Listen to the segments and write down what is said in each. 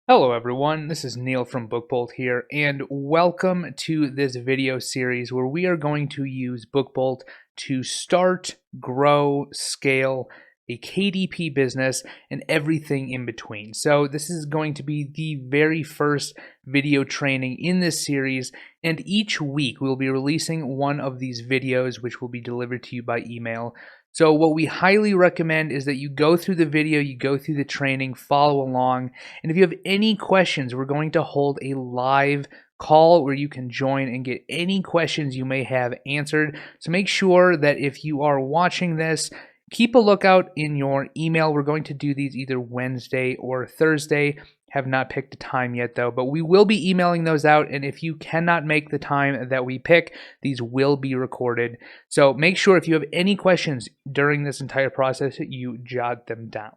Hello everyone, this is Neil from BookBolt here, and welcome to this video series where we are going to use BookBolt to start, grow, scale a KDP business and everything in between. So this is going to be the very first video training in this series, and each week we'll be releasing one of these videos which will be delivered to you by email. So what we highly recommend is that you go through the video, you go through the training, follow along, and if you have any questions, we're going to hold a live call where you can join and get any questions you may have answered. So make sure that if you are watching this, keep a lookout in your email. We're going to do these either Wednesday or Thursday. Have not picked a time yet though, but we will be emailing those out, and if you cannot make the time that we pick, these will be recorded. So make sure if you have any questions during this entire process, you jot them down.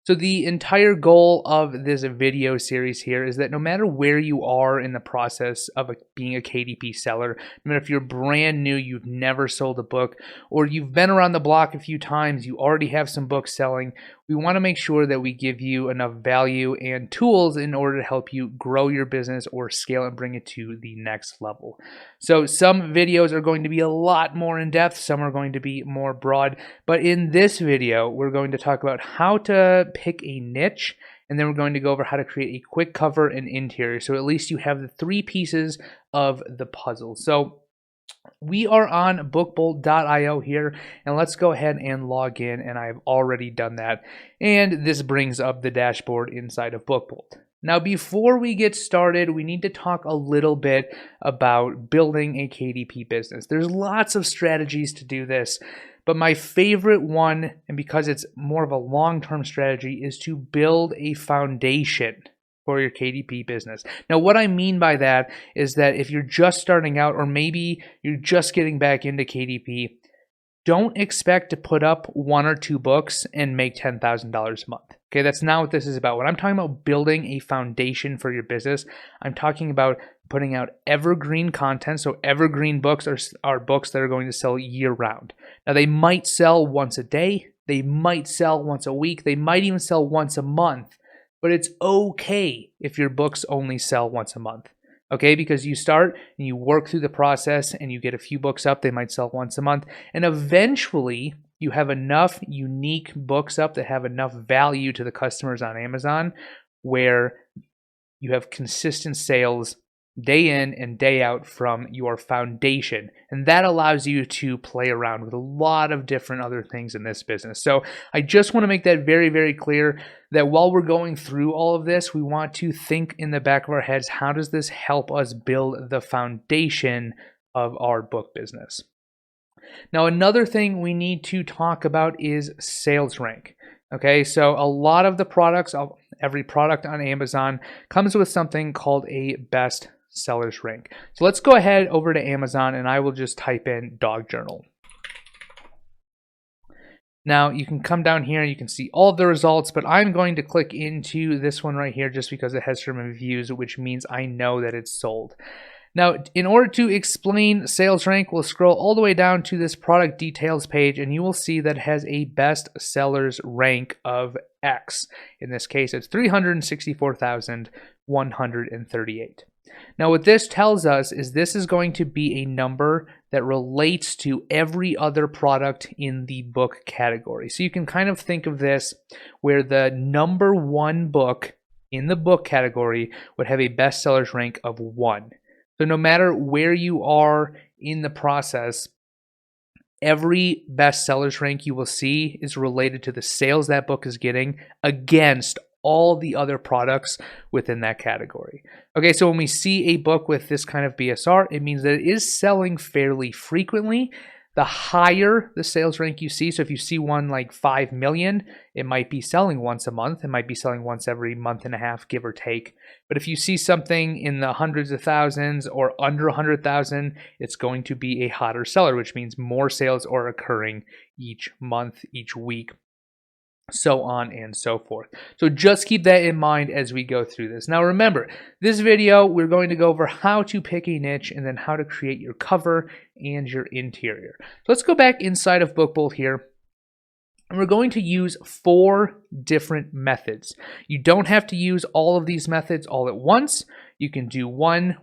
So the entire goal of this video series here is that no matter where you are in the process of being a KDP seller, no matter if you're brand new, you've never sold a book, or you've been around the block a few times, you already have some books selling, we want to make sure that we give you enough value and tools in order to help you grow your business or scale and bring it to the next level. So some videos are going to be a lot more in depth, some are going to be more broad, but in this video, we're going to talk about how to pick a niche, and then we're going to go over how to create a quick cover and interior. So at least you have the three pieces of the puzzle. So we are on bookbolt.io here, and let's go ahead and log in, and I've already done that. And this brings up the dashboard inside of BookBolt. Now, before we get started, we need to talk a little bit about building a KDP business. There's lots of strategies to do this, but my favorite one, and because it's more of a long-term strategy, is to build a foundation for your KDP business. Now, what I mean by that is that if you're just starting out, or maybe you're just getting back into KDP, don't expect to put up one or two books and make $10,000 a month. Okay, that's not what this is about. When I'm talking about building a foundation for your business, I'm talking about putting out evergreen content. So evergreen books are books that are going to sell year round. Now, they might sell once a day, they might sell once a week, they might even sell once a month, but it's okay if your books only sell once a month. Okay, because you start and you work through the process and you get a few books up, they might sell once a month, and eventually you have enough unique books up that have enough value to the customers on Amazon where you have consistent sales day in and day out from your foundation. And that allows you to play around with a lot of different other things in this business. So I just want to make that very, very clear that while we're going through all of this, we want to think in the back of our heads, how does this help us build the foundation of our book business? Now, another thing we need to talk about is sales rank. Okay, so a lot of the products, every product on Amazon comes with something called a best seller's rank. So let's go ahead over to Amazon, and I will just type in dog journal. Now you can come down here and you can see all of the results, but I'm going to click into this one right here just because it has some reviews, which means I know that it's sold. Now, in order to explain sales rank, we'll scroll all the way down to this product details page, and you will see that it has a best sellers rank of X. In this case, it's 364,138. Now, what this tells us is this is going to be a number that relates to every other product in the book category. So you can kind of think of this where the number one book in the book category would have a bestsellers rank of 1. So no matter where you are in the process, every bestsellers rank you will see is related to the sales that book is getting against all the other products within that category. Okay, so when we see a book with this kind of BSR, it means that it is selling fairly frequently. The higher the sales rank you see, so if you see one like 5 million, it might be selling once a month. It might be selling once every month and a half, give or take. But if you see something in the hundreds of thousands or under 100,000, it's going to be a hotter seller, which means more sales are occurring each month, each week, so on and so forth. So just keep that in mind as we go through this. Now remember, this video, we're going to go over how to pick a niche and then how to create your cover and your interior. So let's go back inside of BookBolt here. And we're going to use 4 different methods. You don't have to use all of these methods all at once. You can do one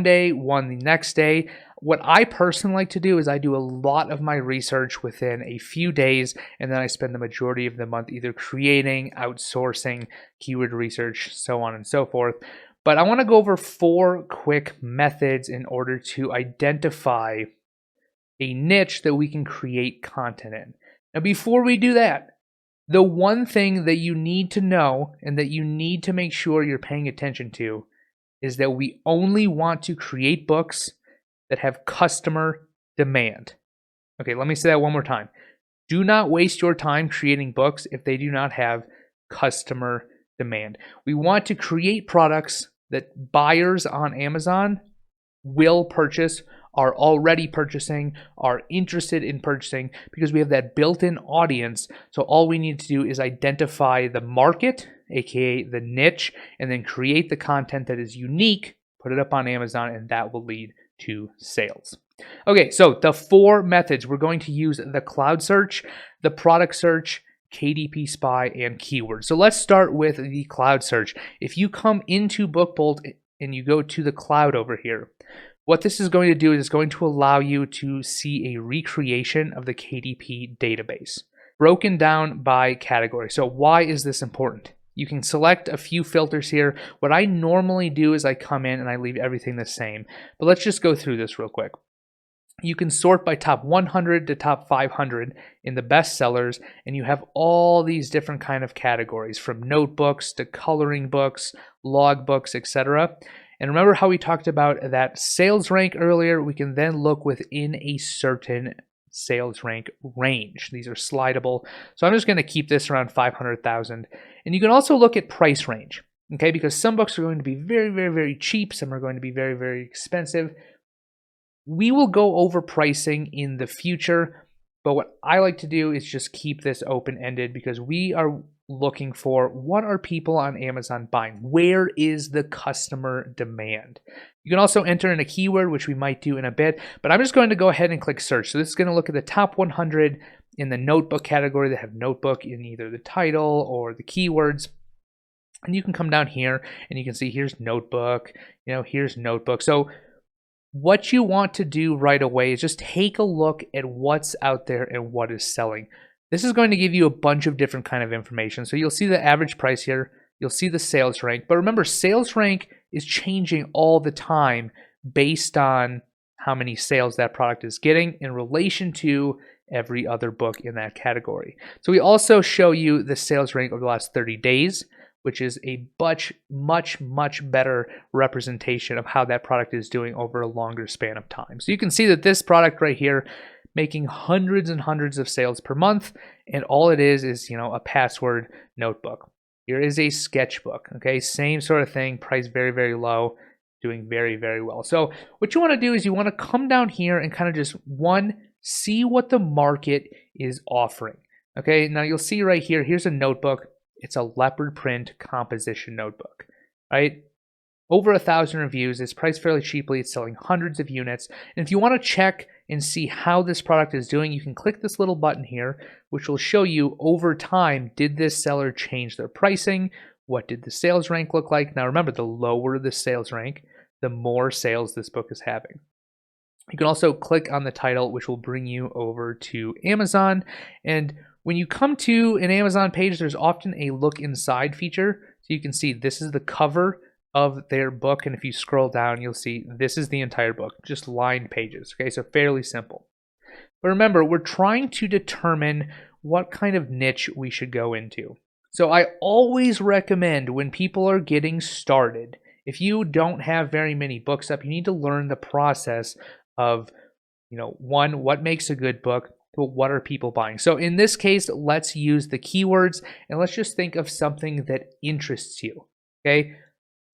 day, one the next day. What I personally like to do is I do a lot of my research within a few days, and then I spend the majority of the month either creating, outsourcing, keyword research, so on and so forth. But I want to go over 4 quick methods in order to identify a niche that we can create content in. Now, before we do that, the one thing that you need to know and that you need to make sure you're paying attention to is that we only want to create books that have customer demand. Okay, let me say that one more time. Do not waste your time creating books if they do not have customer demand. We want to create products that buyers on Amazon will purchase, are already purchasing, are interested in purchasing, because we have that built-in audience. So all we need to do is identify the market, aka the niche, and then create the content that is unique, put it up on Amazon, and that will lead to sales. Okay, so the 4 methods, we're going to use the cloud search, the product search, KDP Spy, and keywords. So let's start with the cloud search. If you come into BookBolt and you go to the cloud over here, what this is going to do is it's going to allow you to see a recreation of the KDP database, broken down by category. So why is this important? You can select a few filters here. What I normally do is I come in and I leave everything the same. But let's just go through this real quick. You can sort by top 100 to top 500 in the best sellers, and you have all these different kind of categories, from notebooks to coloring books, log books, etc. And remember how we talked about that sales rank earlier? We can then look within a certain sales rank range. These are slidable. So I'm just going to keep this around 500,000. And you can also look at price range, okay? Because some books are going to be very, very, very cheap. Some are going to be very, very expensive. We will go over pricing in the future, but what I like to do is just keep this open-ended, because we are looking for, what are people on Amazon buying? Where is the customer demand? You can also enter in a keyword, which we might do in a bit, but I'm just going to go ahead and click search. So this is going to look at the top 100 in the notebook category that have notebook in either the title or the keywords. And you can come down here and you can see here's notebook, here's notebook. So what you want to do right away is just take a look at what's out there and what is selling. This is going to give you a bunch of different kind of information. So you'll see the average price here. You'll see the sales rank. But remember, sales rank is changing all the time based on how many sales that product is getting in relation to every other book in that category. So we also show you the sales rank over the last 30 days, which is a much better representation of how that product is doing over a longer span of time. So you can see that this product right here, making hundreds and hundreds of sales per month, and all it is a password notebook. Here is a sketchbook, okay? Same sort of thing, price very, very low, doing very, very well. So what you want to do is you want to come down here and kind of just, see what the market is offering, okay? Now you'll see right here, here's a notebook. It's a leopard print composition notebook, right? Over 1,000 reviews. It's priced fairly cheaply. It's selling hundreds of units. And if you want to check and see how this product is doing, you can click this little button here, which will show you over time, did this seller change their pricing? What did the sales rank look like? Now remember, the lower the sales rank, the more sales this book is having. You can also click on the title, which will bring you over to Amazon. And when you come to an Amazon page, there's often a look inside feature. So you can see this is the cover of their book, and if you scroll down, you'll see this is the entire book, just lined pages. Okay, so fairly simple. But remember, we're trying to determine what kind of niche we should go into. So I always recommend, when people are getting started, if you don't have very many books up, you need to learn the process of, one, what makes a good book, but what are people buying? So in this case, let's use the keywords, and let's just think of something that interests you, okay?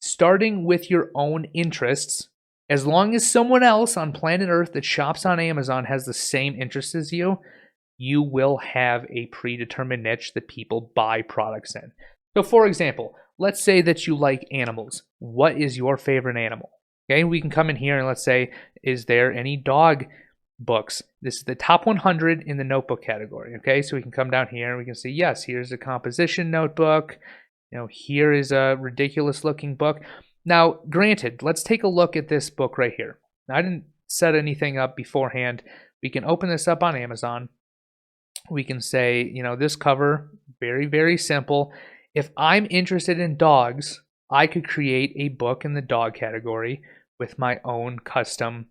Starting with your own interests, as long as someone else on planet Earth that shops on Amazon has the same interests as you, you will have a predetermined niche that people buy products in. So for example, let's say that you like animals. What is your favorite animal? Okay, we can come in here and let's say, is there any dog books. This is the top 100 in the notebook category. Okay, so we can come down here and we can see, yes, here's a composition notebook. Here is a ridiculous looking book. Now, granted, let's take a look at this book right here. Now, I didn't set anything up beforehand. We can open this up on Amazon. We can say, this cover, very, very simple. If I'm interested in dogs, I could create a book in the dog category with my own custom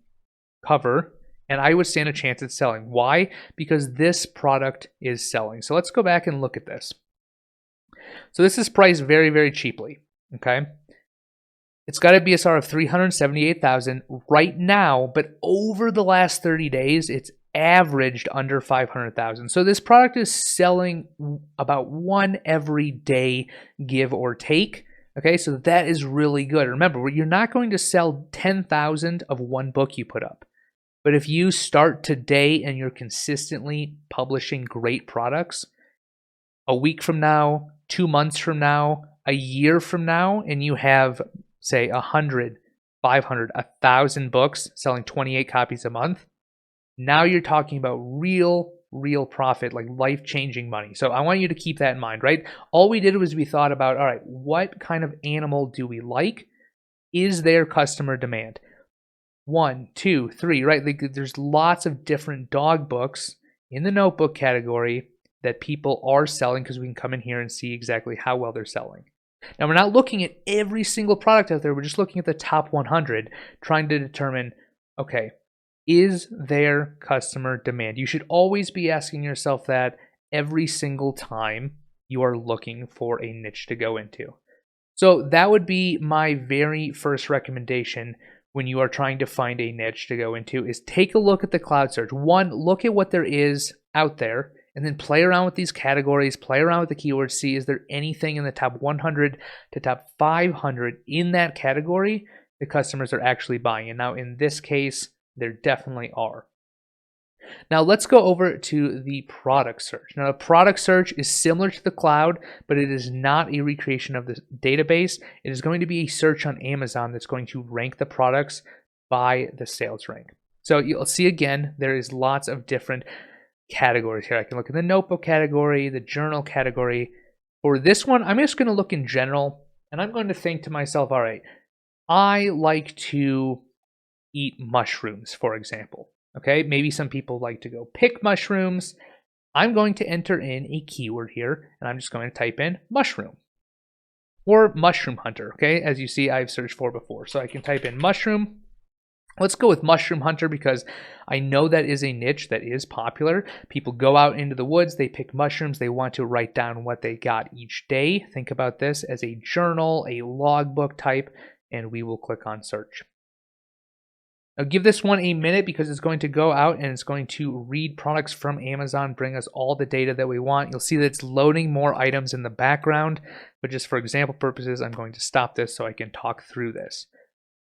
cover, and I would stand a chance at selling. Why? Because this product is selling. So let's go back and look at this. So this is priced very, very cheaply, okay? It's got a BSR of 378,000 right now, but over the last 30 days, it's averaged under 500,000. So this product is selling about one every day, give or take. Okay, so that is really good. Remember, you're not going to sell 10,000 of one book you put up. But if you start today and you're consistently publishing great products, a week from now, 2 months from now, a year from now, and you have, say, 100, 500, 1,000 books selling 28 copies a month, now you're talking about real profit, like life-changing money. So I want you to keep that in mind, right? All we did was we thought about, all right, what kind of animal do we like? Is there customer demand? 1, 2, 3, right? Like, there's lots of different dog books in the notebook category that people are selling, because we can come in here and see exactly how well they're selling. Now, we're not looking at every single product out there. We're just looking at the top 100, trying to determine, okay, is there customer demand? You should always be asking yourself that every single time you are looking for a niche to go into. So that would be my very first recommendation when you are trying to find a niche to go into, is take a look at the cloud search. 1, look at what there is out there, and then play around with these categories, play around with the keywords, see is there anything in the top 100 to top 500 in that category the customers are actually buying. And now in this case, there definitely are. Now let's go over to the product search. Now the product search is similar to the cloud, but it is not a recreation of the database. It is going to be a search on Amazon that's going to rank the products by the sales rank. So you'll see again, there is lots of different categories here. I can look at the notebook category, the journal category. For this one, I'm just going to look in general, and I'm going to think to myself, all right, I like to eat mushrooms, for example. Okay, maybe some people like to go pick mushrooms. I'm going to enter in a keyword here, and I'm just going to type in mushroom or mushroom hunter. Okay, as you see, I've searched for before. So I can type in mushroom. Let's go with mushroom hunter because I know that is a niche that is popular. People go out into the woods, they pick mushrooms, they want to write down what they got each day. Think about this as a journal, a logbook type, and we will click on search. Now give this one a minute because it's going to go out and it's going to read products from Amazon, bring us all the data that we want. You'll see that it's loading more items in the background, but just for example purposes, I'm going to stop this so I can talk through this.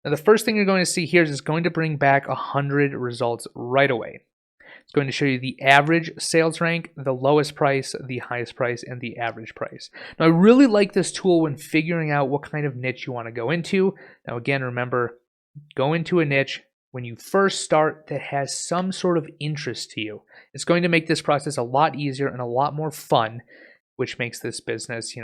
Now the first thing you're going to see here is it's going to bring back 100 results right away. It's going to show you the average sales rank, the lowest price, the highest price, and the average price. Now I really like this tool when figuring out what kind of niche you want to go into. Now again, remember, go into a niche when you first start that has some sort of interest to you. It's going to make this process a lot easier and a lot more fun, which makes this business,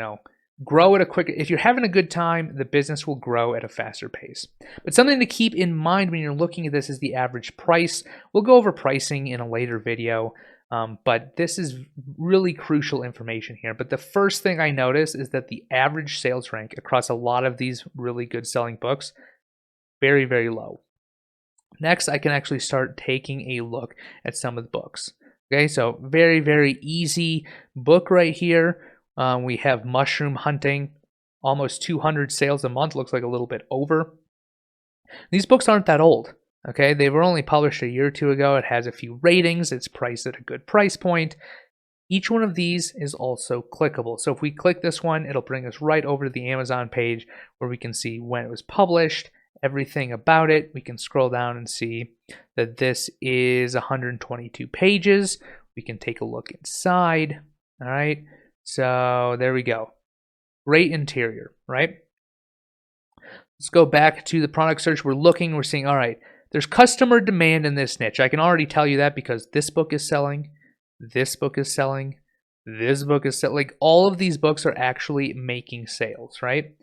grow at a quicker. If you're having a good time, the business will grow at a faster pace. But something to keep in mind when you're looking at this is the average price. We'll go over pricing in a later video, but this is really crucial information here. But the first thing I notice is that the average sales rank across a lot of these really good selling books, very, very low. Next, I can actually start taking a look at some of the books. Okay, so very, very easy book right here. We have mushroom hunting, almost 200 sales a month, looks like a little bit over. These books aren't that old, okay? They were only published a year or two ago. It has a few ratings. It's priced at a good price point. Each one of these is also clickable. So if we click this one, it'll bring us right over to the Amazon page where we can see when it was published, everything about it. We can scroll down and see that this is 122 pages. We can take a look inside, all right? So there we go. Great interior, right? Let's go back to the product search. We're seeing, all right, There's customer demand in this niche. I can already tell you that because this book is selling, this book is selling, this book is selling. Like all of these books are actually making sales, right?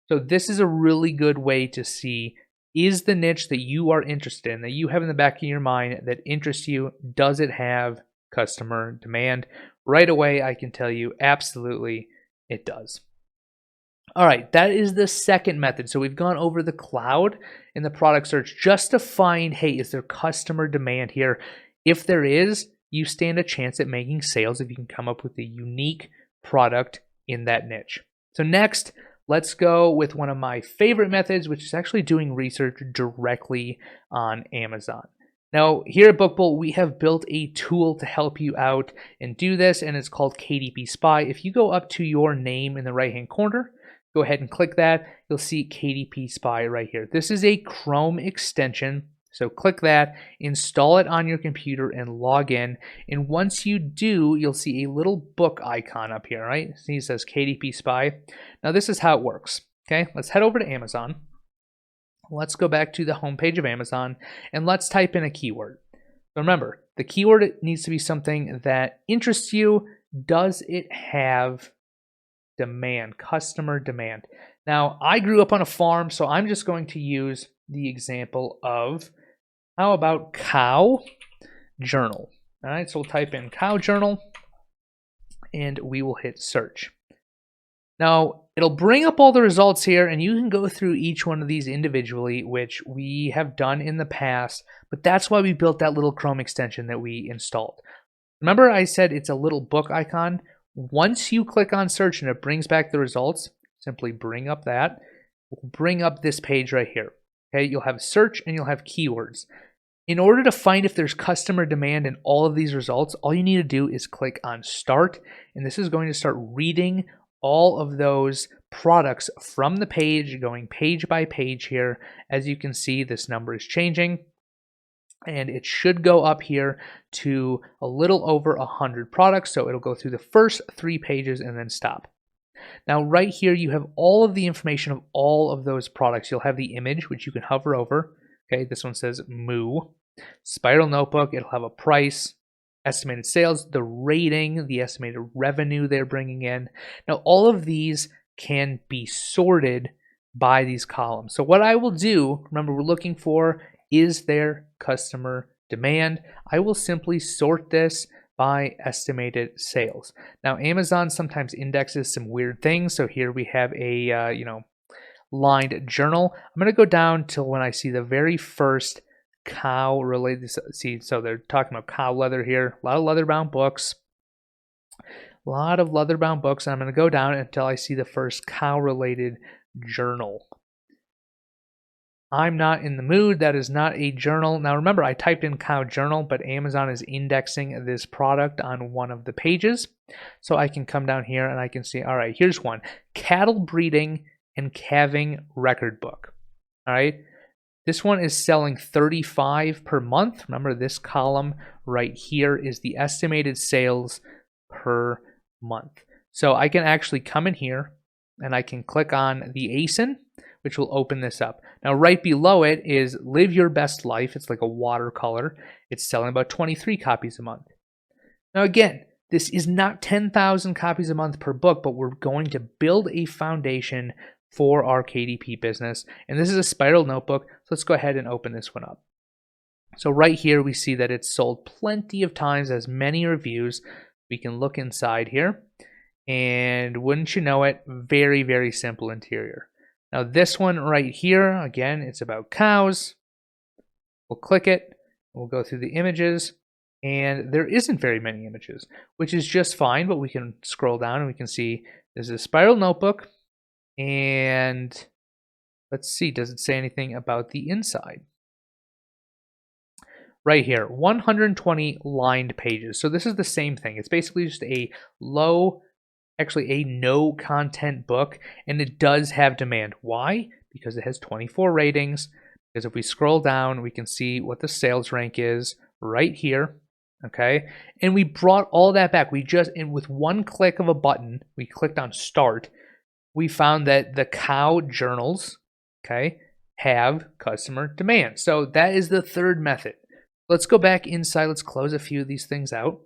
So this is a really good way to see, is the niche that you are interested in, that you have in the back of your mind that interests you, does it have customer demand? Right away, I can tell you absolutely it does. All right, that is the second method. So we've gone over the cloud and the product search just to find, hey, is there customer demand here? If there is, you stand a chance at making sales if you can come up with a unique product in that niche. So next, let's go with one of my favorite methods, which is actually doing research directly on Amazon. Now, here at Bookbolt, we have built a tool to help you out and do this, and it's called KDP Spy. If you go up to your name in the right-hand corner, go ahead and click that. You'll see KDP Spy right here. This is a Chrome extension. So click that, install it on your computer, and log in. And once you do, you'll see a little book icon up here, right? See, it says KDP Spy. Now this is how it works. Okay, let's head over to Amazon. Let's go back to the homepage of Amazon, and let's type in a keyword. Remember, the keyword needs to be something that interests you. Does it have demand, customer demand? Now, I grew up on a farm, so I'm just going to use the example of, how about cow journal? All right, so we'll type in cow journal, and we will hit search. Now, it'll bring up all the results here, and you can go through each one of these individually, which we have done in the past, but that's why we built that little Chrome extension that we installed. Remember I said it's a little book icon? Once you click on search and it brings back the results, simply bring up that. We'll bring up this page right here. Okay, you'll have search and you'll have keywords. In order to find if there's customer demand in all of these results, all you need to do is click on start, and this is going to start reading all of those products from the page, going page by page here. As you can see, this number is changing, and it should go up here to a little over 100 products. So it'll go through the first 3 pages and then stop. Now right here, you have all of the information of all of those products. You'll have the image, which you can hover over. Okay, this one says Moo. Spiral notebook, it'll have a price, estimated sales, the rating, the estimated revenue they're bringing in. Now, all of these can be sorted by these columns. So what I will do, remember we're looking for, is there customer demand? I will simply sort this by estimated sales. Now, Amazon sometimes indexes some weird things. So here we have a, lined journal. I'm going to go down till when I see the very first cow related. See, so they're talking about cow leather here. A lot of leather bound books. A lot of leather bound books. And I'm going to go down until I see the first cow related journal. I'm not in the mood. That is not a journal. Now remember, I typed in cow journal, but Amazon is indexing this product on one of the pages. So I can come down here and I can see, all right, here's one. Cattle breeding and calving record book. All right. This one is selling 35 per month. Remember, this column right here is the estimated sales per month. So I can actually come in here and I can click on the ASIN, which will open this up. Now, right below it is Live Your Best Life. It's like a watercolor. It's selling about 23 copies a month. Now, again, this is not 10,000 copies a month per book, but we're going to build a foundation for our KDP business. And this is a spiral notebook. So let's go ahead and open this one up. So right here, we see that it's sold plenty of times, has many reviews. We can look inside here. And wouldn't you know it, very, very simple interior. Now this one right here, again, it's about cows. We'll click it. We'll go through the images. And there isn't very many images, which is just fine. But we can scroll down and we can see there's a spiral notebook. And let's see, does it say anything about the inside? Right here, 120 lined pages. So this is the same thing. It's basically just a a no content book, and it does have demand. Why? Because it has 24 ratings. Because if we scroll down, we can see what the sales rank is right here. Okay, and we brought all that back. And with one click of a button, we clicked on start. We found that the cow journals, okay, have customer demand. So that is the third method. Let's go back inside. Let's close a few of these things out.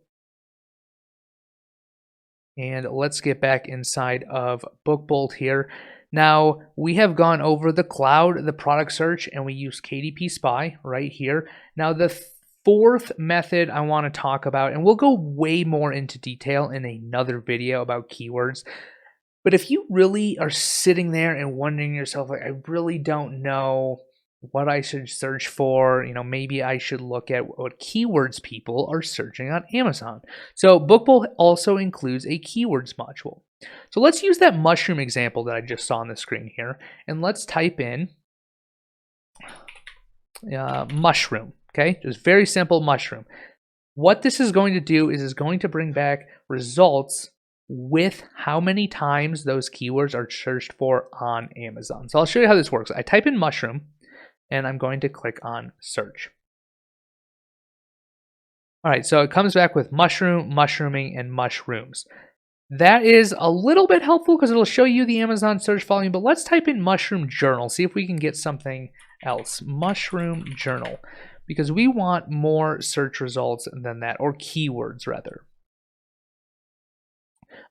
And let's get back inside of BookBolt here. Now, we have gone over the cloud, the product search, and we use KDP Spy right here. Now, the fourth method I want to talk about, and we'll go way more into detail in another video about keywords. But if you really are sitting there and wondering yourself, like, I really don't know what I should search for, maybe I should look at what keywords people are searching on Amazon. So BookBolt also includes a keywords module. So let's use that mushroom example that I just saw on the screen here, and let's type in mushroom, okay? Just very simple mushroom. What this is going to do is it's going to bring back results with how many times those keywords are searched for on Amazon. So I'll show you how this works. I type in mushroom, and I'm going to click on search. All right, so it comes back with mushroom, mushrooming, and mushrooms. That is a little bit helpful because it'll show you the Amazon search volume, but let's type in mushroom journal, see if we can get something else. Mushroom journal, because we want more search results than that, or keywords rather.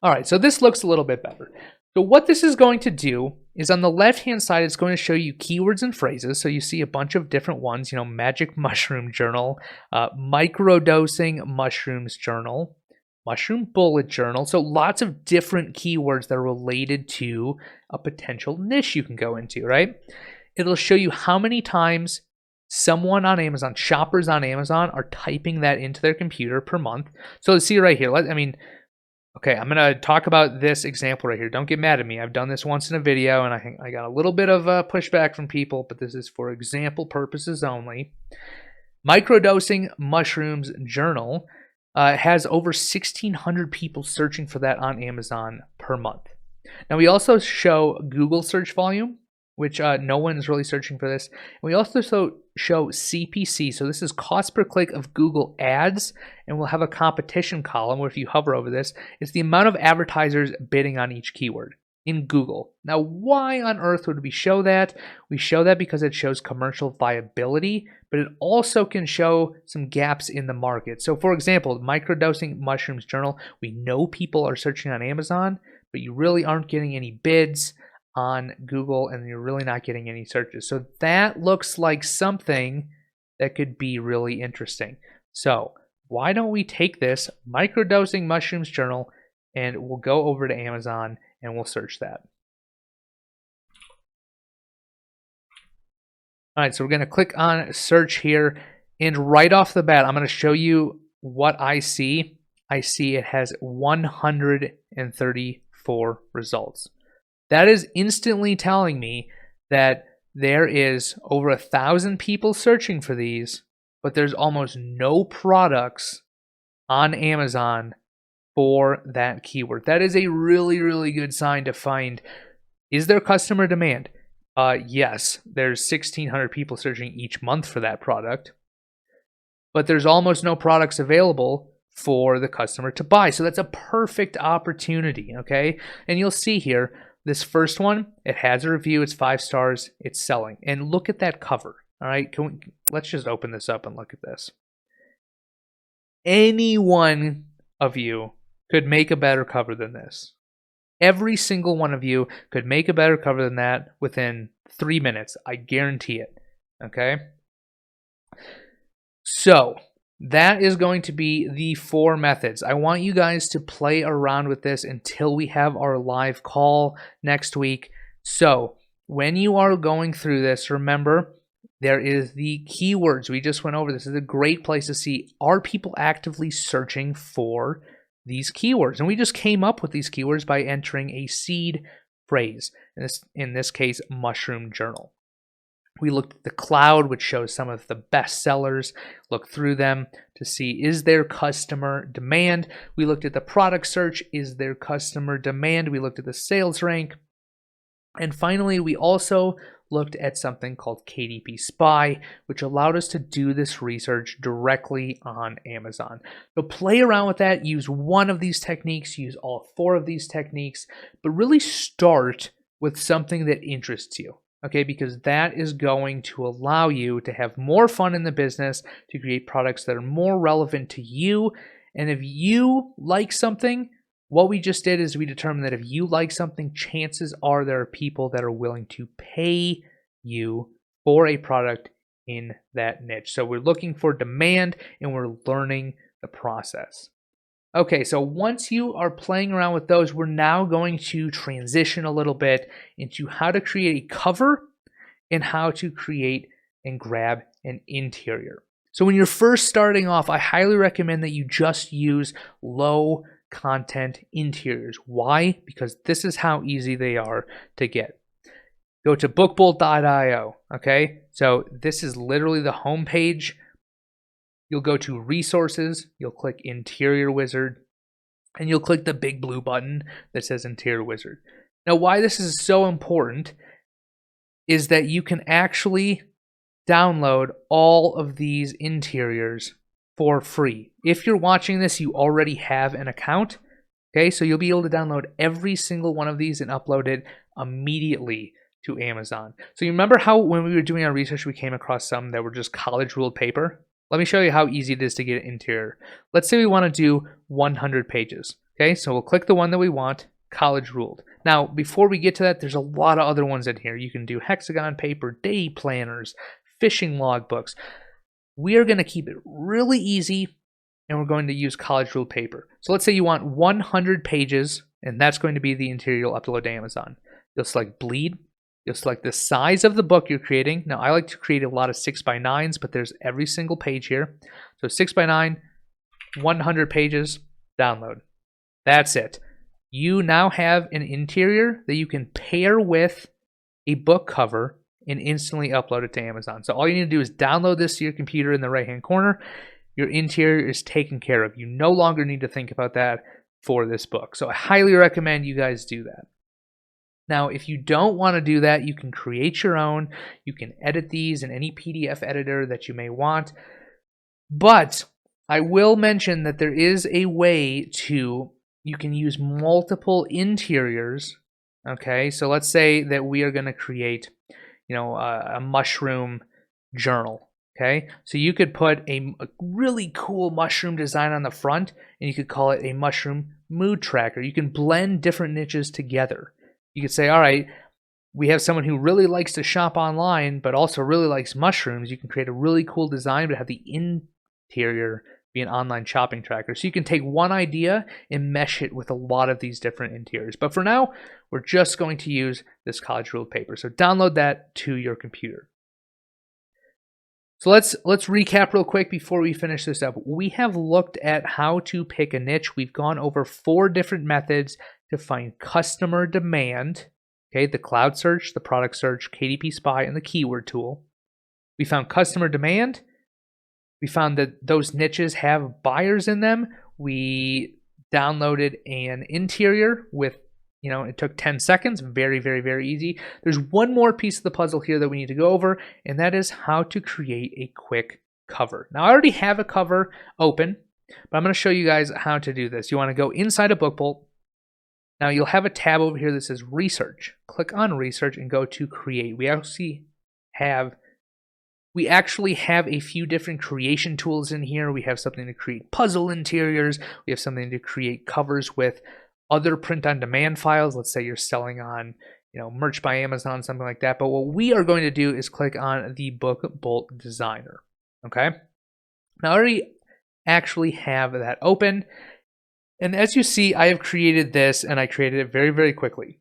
All right, so this looks a little bit better. So what this is going to do is on the left-hand side, it's going to show you keywords and phrases. So you see a bunch of different ones, magic mushroom journal, microdosing mushrooms journal, mushroom bullet journal. So lots of different keywords that are related to a potential niche you can go into, right? It'll show you how many times someone on Amazon, shoppers on Amazon, are typing that into their computer per month. So see right here, okay, I'm going to talk about this example right here. Don't get mad at me. I've done this once in a video, and I think I got a little bit of pushback from people, but this is for example purposes only. Microdosing mushrooms journal has over 1,600 people searching for that on Amazon per month. Now, we also show Google search volume, which no one is really searching for this. And we also show CPC, so this is cost per click of Google ads, and we'll have a competition column where if you hover over this, it's the amount of advertisers bidding on each keyword in Google. Now, why on earth would we show that? We show that because it shows commercial viability, but it also can show some gaps in the market. So for example, microdosing mushrooms journal, we know people are searching on Amazon, but you really aren't getting any bids on Google, and you're really not getting any searches. So that looks like something that could be really interesting. So why don't we take this microdosing mushrooms journal and we'll go over to Amazon and we'll search that. All right, so we're going to click on search here, and right off the bat, I'm going to show you what I see. I see it has 134 results. That is instantly telling me that there is over 1,000 people searching for these, but there's almost no products on Amazon for that keyword. That is a really, really good sign to find. Is there customer demand? Yes, there's 1,600 people searching each month for that product, but there's almost no products available for the customer to buy. So that's a perfect opportunity, okay? And you'll see here, this first one, it has a review, it's 5 stars, it's selling. And look at that cover, all right? Let's just open this up and look at this. Any one of you could make a better cover than this. Every single one of you could make a better cover than that within 3 minutes. I guarantee it, okay? So that is going to be the 4 methods. I want you guys to play around with this until we have our live call next week. So when you are going through this, remember, there is the keywords. We just went over this. This is a great place to see, are people actively searching for these keywords? And we just came up with these keywords by entering a seed phrase, in this case, mushroom journal. We looked at the cloud, which shows some of the best sellers, looked through them to see, is there customer demand? We looked at the product search, is there customer demand? We looked at the sales rank. And finally, we also looked at something called KDP Spy, which allowed us to do this research directly on Amazon. So play around with that, use one of these techniques, use all 4 of these techniques, but really start with something that interests you. okay, because that is going to allow you to have more fun in the business, to create products that are more relevant to you. And if you like something, what we just did is we determined that if you like something, chances are there are people that are willing to pay you for a product in that niche. So we're looking for demand and we're learning the process. Okay, so once you are playing around with those, we're now going to transition a little bit into how to create a cover and how to create and grab an interior. So when you're first starting off, I highly recommend that you just use low content interiors. Why? Because this is how easy they are to get. Go to bookbolt.io, okay? So this is literally the home page. You'll go to resources, you'll click Interior Wizard, and you'll click the big blue button that says Interior Wizard. Now, why this is so important is that you can actually download all of these interiors for free. If you're watching this, you already have an account, okay? So you'll be able to download every single one of these and upload it immediately to Amazon. So you remember how when we were doing our research, we came across some that were just college ruled paper? Let me show you how easy it is to get an interior. Let's say we want to do 100 pages. Okay, so we'll click the one that we want, college ruled. Now, before we get to that, there's a lot of other ones in here. You can do hexagon paper, day planners, fishing logbooks. We are going to keep it really easy, and we're going to use college ruled paper. So let's say you want 100 pages, and that's going to be the interior you'll upload to Amazon. You'll select bleed. You'll select the size of the book you're creating. Now, I like to create a lot of 6x9s, but there's every single page here. So 6x9, 100 pages, download. That's it. You now have an interior that you can pair with a book cover and instantly upload it to Amazon. So all you need to do is download this to your computer in the right-hand corner. Your interior is taken care of. You no longer need to think about that for this book. So I highly recommend you guys do that. Now, if you don't want to do that, you can create your own. You can edit these in any PDF editor that you may want. But I will mention that there is a way you can use multiple interiors. Okay, so let's say that we are going to create, a mushroom journal. Okay, so you could put a really cool mushroom design on the front, and you could call it a mushroom mood tracker. You can blend different niches together. You could say, all right, we have someone who really likes to shop online, but also really likes mushrooms. You can create a really cool design, but have the interior be an online shopping tracker. So you can take one idea and mesh it with a lot of these different interiors. But for now, we're just going to use this college ruled paper. So download that to your computer. So let's recap real quick before we finish this up. We have looked at how to pick a niche. We've gone over 4 different methods to find customer demand. Okay, the cloud search, the product search, KDP Spy, and the keyword tool. We found customer demand. We found that those niches have buyers in them. We downloaded an interior with, it took 10 seconds. Very, very, very easy. There's one more piece of the puzzle here that we need to go over, and that is how to create a quick cover. Now, I already have a cover open, but I'm going to show you guys how to do this. You want to go inside of BookBolt. Now, you'll have a tab over here that says Research. Click on Research and go to Create. We actually have a few different creation tools in here. We have something to create puzzle interiors. We have something to create covers with other print-on-demand files. Let's say you're selling on, Merch by Amazon, something like that. But what we are going to do is click on the BookBolt Designer. Okay? Now, I already actually have that open. And as you see, I have created this, and I created it very, very quickly.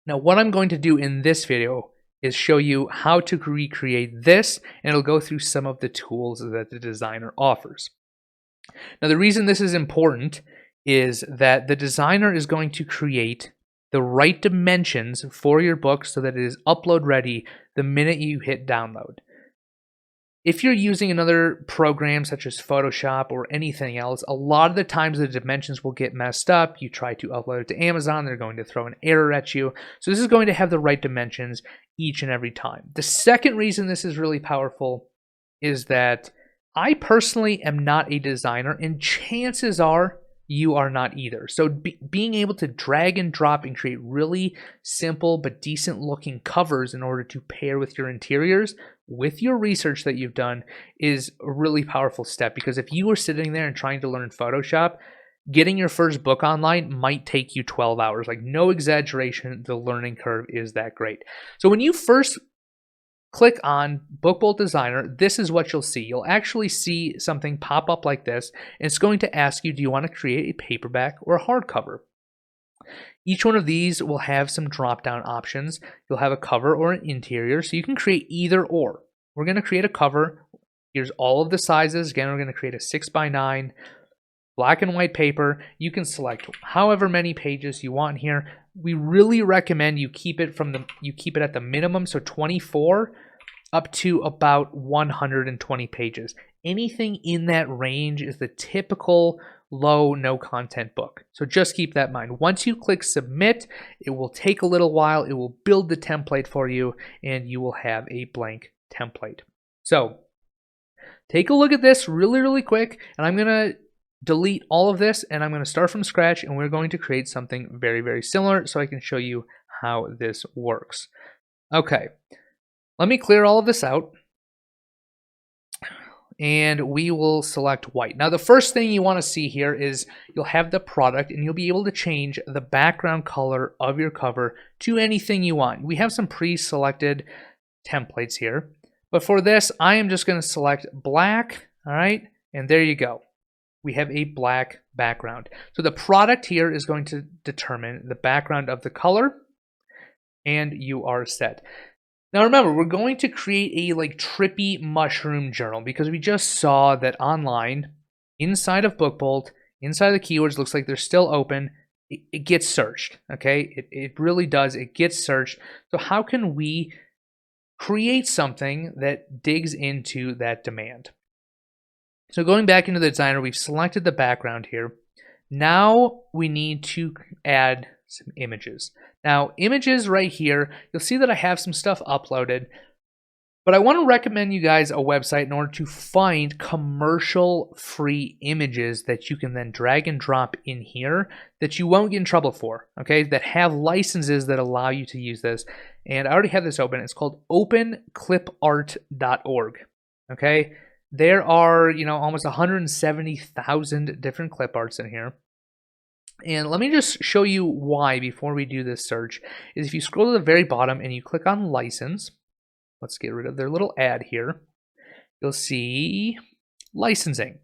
Now, what I'm going to do in this video is show you how to recreate this, and it'll go through some of the tools that the designer offers. Now, the reason this is important is that the designer is going to create the right dimensions for your book so that it is upload ready the minute you hit download. If you're using another program such as Photoshop or anything else, a lot of the times the dimensions will get messed up. You try to upload it to Amazon, they're going to throw an error at you. So this is going to have the right dimensions each and every time. The second reason this is really powerful is that I personally am not a designer, and chances are you are not either. So being able to drag and drop and create really simple but decent looking covers in order to pair with your interiors with your research that you've done is a really powerful step, because if you were sitting there and trying to learn Photoshop, getting your first book online might take you 12 hours. Like, no exaggeration, the learning curve is that great. So when you first click on BookBolt Designer, this is what you'll see. You'll actually see something pop up like this, and it's going to ask you, do you want to create a paperback or a hardcover? Each one of these will have some drop-down options. You'll have a cover or an interior, so you can create either or. We're going to create a cover. Here's all of the sizes. Again, we're going to create a 6x9 black and white paper. You can select however many pages you want here. We really recommend you keep it at the minimum, so 24 up to about 120 pages. Anything in that range is the typical low, no content book. So just keep that in mind. Once you click submit, it will take a little while. It will build the template for you, and you will have a blank template. So take a look at this really, really quick, and I'm going to delete all of this, and I'm going to start from scratch, and we're going to create something very, very similar so I can show you how this works. Okay, let me clear all of this out, and we will select white. Now, the first thing you want to see here is you'll have the product, and you'll be able to change the background color of your cover to anything you want. We have some pre-selected templates here, but for this, I am just going to select black, all right, and there you go. We have a black background. So the product here is going to determine the background of the color, and you are set. Now remember, we're going to create a trippy mushroom journal, because we just saw that online, inside of BookBolt, inside the keywords, looks like they're still open. It gets searched, okay? It really does. It gets searched. So how can we create something that digs into that demand? So going back into the designer, we've selected the background here. Now we need to add some images. Now, images right here, you'll see that I have some stuff uploaded, but I want to recommend you guys a website in order to find commercial free images that you can then drag and drop in here that you won't get in trouble for, okay? That have licenses that allow you to use this. And I already have this open. It's called openclipart.org, okay? There are, almost 170,000 different clip arts in here. And let me just show you why before we do this search. Is if you scroll to the very bottom and you click on license, let's get rid of their little ad here. You'll see licensing.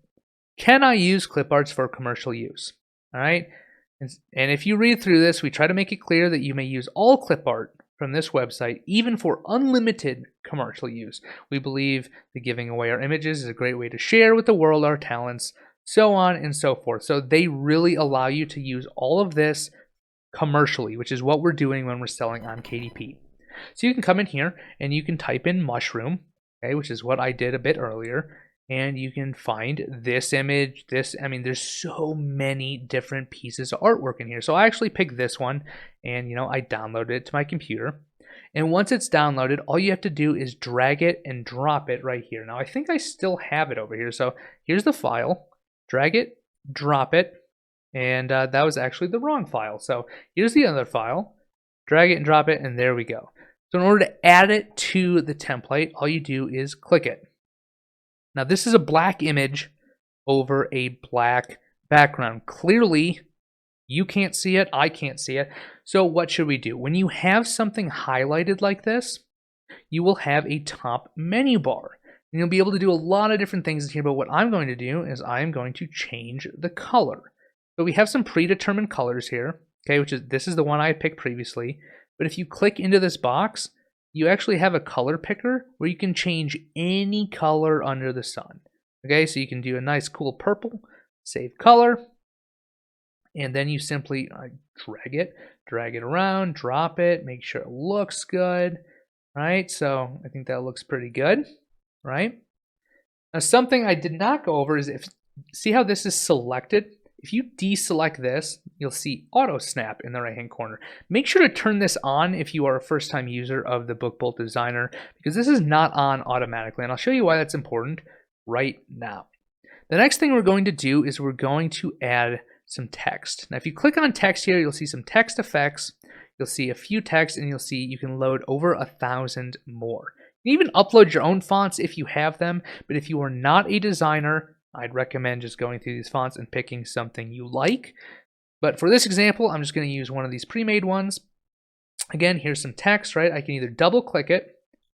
Can I use clip arts for commercial use? All right. And if you read through this, we try to make it clear that you may use all clip art from this website, even for unlimited commercial use. We believe that giving away our images is a great way to share with the world our talents, so on and so forth. So they really allow you to use all of this commercially, which is what we're doing when we're selling on KDP. So you can come in here and you can type in mushroom, okay, which is what I did a bit earlier, and you can find this image, there's so many different pieces of artwork in here. So I actually picked this one, and I downloaded it to my computer. And once it's downloaded, all you have to do is drag it and drop it right here. Now I think I still have it over here. So here's the file, drag it, drop it, and that was actually the wrong file. So here's the other file, drag it and drop it, and there we go. So in order to add it to the template, all you do is click it. Now this is a black image over a black background. Clearly, you can't see it, I can't see it. So what should we do? When you have something highlighted like this, you will have a top menu bar. And you'll be able to do a lot of different things here, but what I'm going to do is I'm going to change the color. So we have some predetermined colors here, okay, this is the one I picked previously. But if you click into this box, you actually have a color picker where you can change any color under the sun. Okay, so you can do a nice cool purple, save color, and then you simply drag it around, drop it, make sure it looks good, right? So I think that looks pretty good, right? Now something I did not go over is see how this is selected? If you deselect this, you'll see auto snap in the right hand corner. Make sure to turn this on if you are a first time user of the BookBolt Designer, because this is not on automatically, and I'll show you why that's important right now. The next thing we're going to do is we're going to add some text. Now, if you click on text here, you'll see some text effects. You'll see a few text, and you'll see you can load over 1,000 more. You can even upload your own fonts if you have them, but if you are not a designer, I'd recommend just going through these fonts and picking something you like. But for this example, I'm just going to use one of these pre-made ones. Again, here's some text, right? I can either double click it,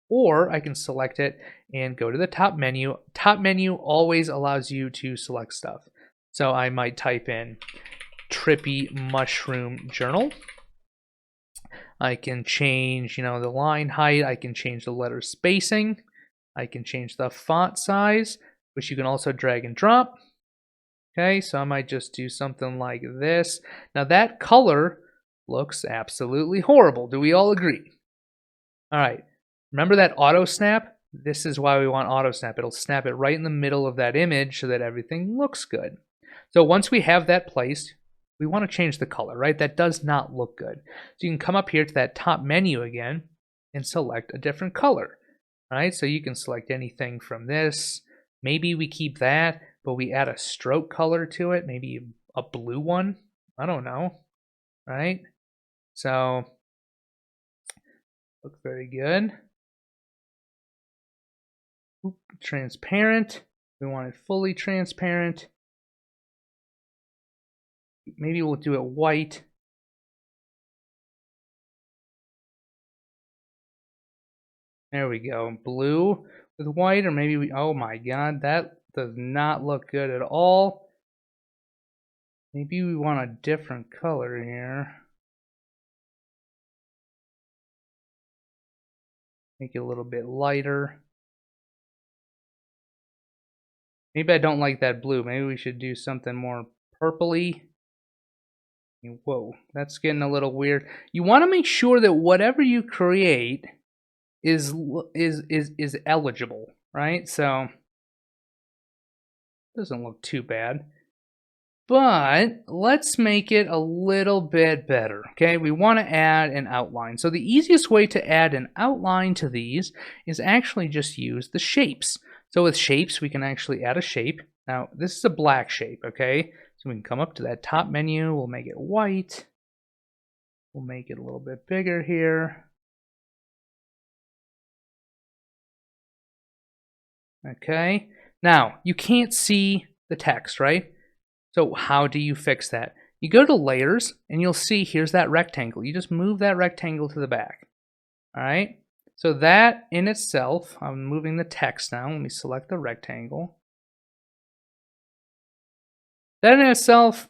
or I can select it and go to the top menu. Top menu always allows you to select stuff. So I might type in Trippy Mushroom Journal. I can change, the line height. I can change the letter spacing. I can change the font size, which you can also drag and drop. Okay, so I might just do something like this. Now that color looks absolutely horrible. Do we all agree? All right, remember that auto snap? This is why we want auto snap. It'll snap it right in the middle of that image so that everything looks good. So once we have that placed, we want to change the color, right? That does not look good. So you can come up here to that top menu again and select a different color, right? So you can select anything from this. Maybe we keep that, but we add a stroke color to it, maybe a blue one. I don't know, right? So, look very good. Oop, transparent. We want it fully transparent. Maybe we'll do it white. There we go. Blue with white, or maybe we, oh my God, that does not look good at all. Maybe we want a different color here. Make it a little bit lighter. Maybe I don't like that blue. Maybe we should do something more purpley. Whoa, that's getting a little weird. You want to make sure that whatever you create is eligible, right? So doesn't look too bad. But let's make it a little bit better, okay? We want to add an outline. So the easiest way to add an outline to these is actually just use the shapes. So with shapes, we can actually add a shape. Now, this is a black shape, okay? So we can come up to that top menu. We'll make it white. We'll make it a little bit bigger here. Okay. Now, you can't see the text, right? So how do you fix that? You go to layers and you'll see here's that rectangle. You just move that rectangle to the back. All right. So that in itself, I'm moving the text now. Let me select the rectangle. That in itself,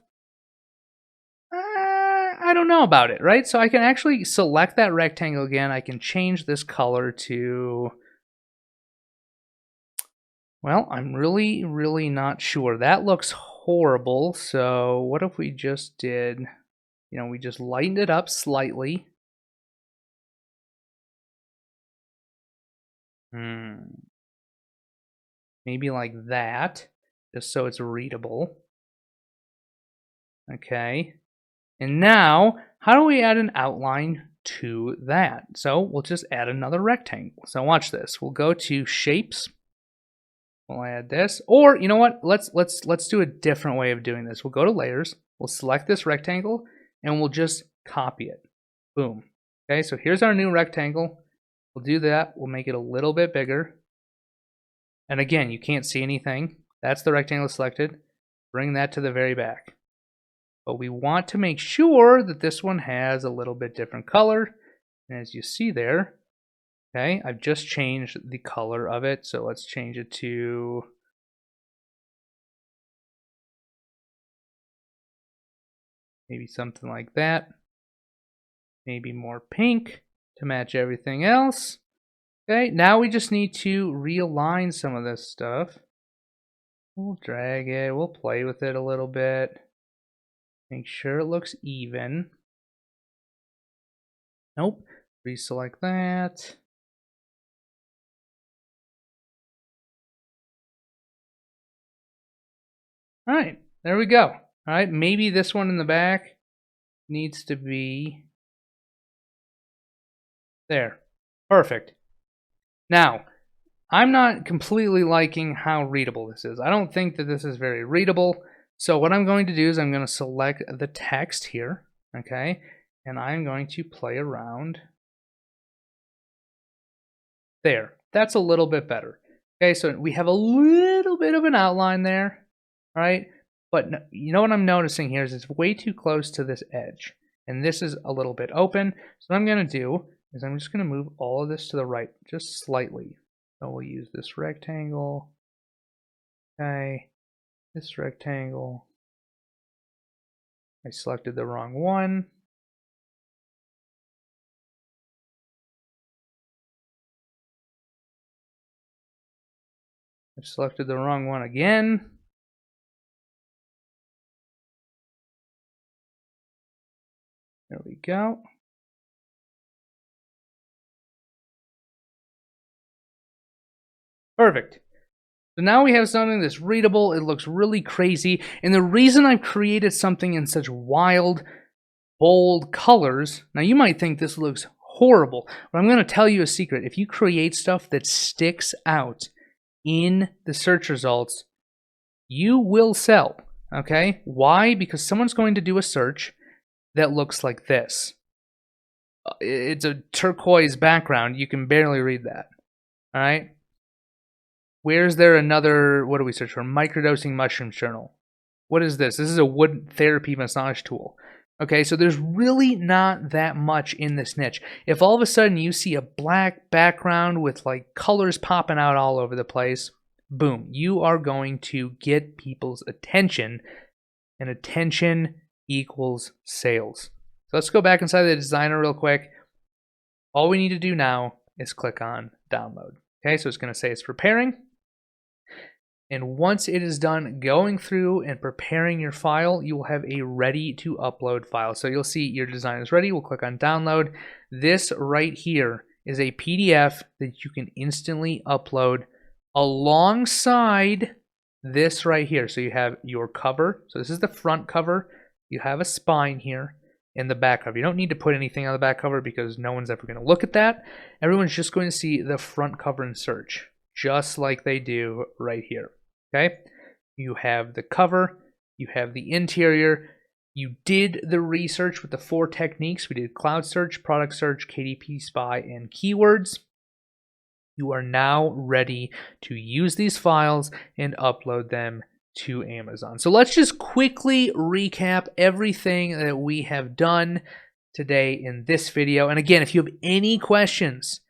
I don't know about it, right? So I can actually select that rectangle again. I can change this color to, well, I'm really not sure. That looks horrible. So what if we just did, we just lightened it up slightly. Maybe like that, just so it's readable. Okay. And now, how do we add an outline to that? So we'll just add another rectangle. So watch this. We'll go to shapes. We'll add this, or you know what? Let's do a different way of doing this. We'll go to layers. We'll select this rectangle, and we'll just copy it. Boom. Okay. So here's our new rectangle. We'll do that. We'll make it a little bit bigger. And again, you can't see anything. That's the rectangle selected. Bring that to the very back. But we want to make sure that this one has a little bit different color. And as you see there, okay, I've just changed the color of it. So let's change it to maybe something like that. Maybe more pink to match everything else. Okay, now we just need to realign some of this stuff. We'll drag it, we'll play with it a little bit. Make sure it looks even. Nope, reselect that. All right, there we go. All right, maybe this one in the back needs to be there. Perfect. Now, I'm not completely liking how readable this is. I don't think that this is very readable. So what I'm going to do is I'm going to select the text here, okay? And I'm going to play around. There, that's a little bit better. Okay, so we have a little bit of an outline there, right? But you know what I'm noticing here is it's way too close to this edge. And this is a little bit open. So what I'm going to do is I'm just going to move all of this to the right just slightly. So we'll use this rectangle. Okay, this rectangle. I selected the wrong one. I selected the wrong one again. There we go. Perfect. So now we have something that's readable. It looks really crazy. And the reason I've created something in such wild, bold colors, now you might think this looks horrible, but I'm going to tell you a secret. If you create stuff that sticks out in the search results, you will sell. Okay? Why? Because someone's going to do a search that looks like this. It's a turquoise background. You can barely read that. All right? Where's there another, what do we search for? Microdosing mushroom journal. What is this? This is a wood therapy massage tool. Okay, so there's really not that much in this niche. If all of a sudden you see a black background with like colors popping out all over the place, boom, you are going to get people's attention, and attention equals sales. So let's go back inside the designer real quick. All we need to do now is click on download. Okay, so it's going to say it's preparing. And once it is done going through and preparing your file, you will have a ready to upload file. So you'll see your design is ready. We'll click on download. This right here is a PDF that you can instantly upload alongside this right here. So you have your cover. So this is the front cover. You have a spine here and the back cover. You don't need to put anything on the back cover because no one's ever going to look at that. Everyone's just going to see the front cover and search, just like they do right here. Okay, you have the cover, you have the interior, you did the research with the 4 techniques. We did cloud search, product search, KDP, spy, and keywords. You are now ready to use these files and upload them to Amazon. So let's just quickly recap everything that we have done today in this video. And again, if you have any questions,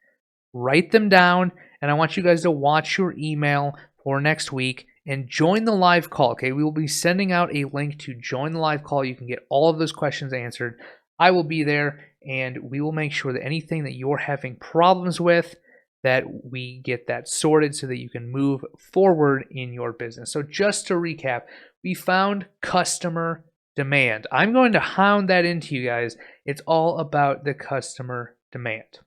write them down, and I want you guys to watch your email for next week and join the live call. Okay, we will be sending out a link to join the live call. You can get all of those questions answered. I will be there, and we will make sure that anything that you're having problems with, that we get that sorted so that you can move forward in your business. So just to recap, we found customer demand. I'm going to hound that into you guys. It's all about the customer demand.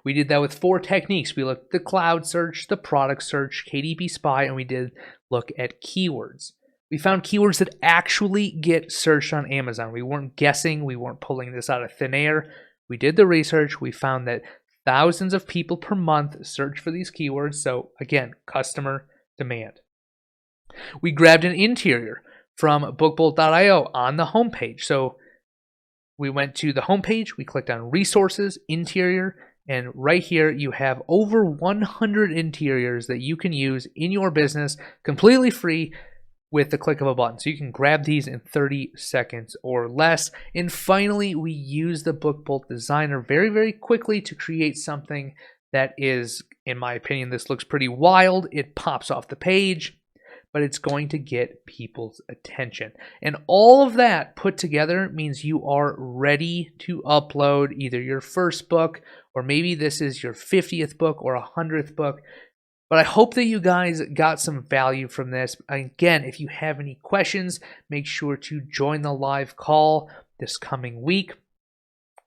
We did that with 4 techniques. We looked at the cloud search, the product search, KDP spy, and we did look at keywords. We found keywords that actually get searched on Amazon. We weren't guessing. We weren't pulling this out of thin air. We did the research. We found that thousands of people per month search for these keywords. So again, customer demand. We grabbed an interior from bookbolt.io on the homepage. So we went to the homepage. We clicked on resources, interior, and right here, you have over 100 interiors that you can use in your business completely free with the click of a button. So you can grab these in 30 seconds or less. And finally, we use the BookBolt Designer very, very quickly to create something that is, in my opinion, this looks pretty wild. It pops off the page, but it's going to get people's attention. And all of that put together means you are ready to upload either your first book, or maybe this is your 50th book or 100th book. But I hope that you guys got some value from this. Again, if you have any questions, make sure to join the live call this coming week.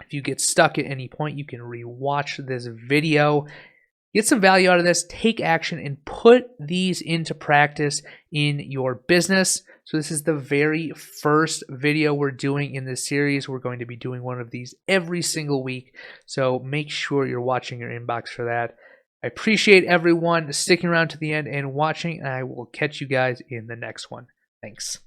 If you get stuck at any point, you can rewatch this video. Get some value out of this, take action, and put these into practice in your business. So this is the very first video we're doing in this series. We're going to be doing one of these every single week. So make sure you're watching your inbox for that. I appreciate everyone sticking around to the end and watching, and I will catch you guys in the next one. Thanks.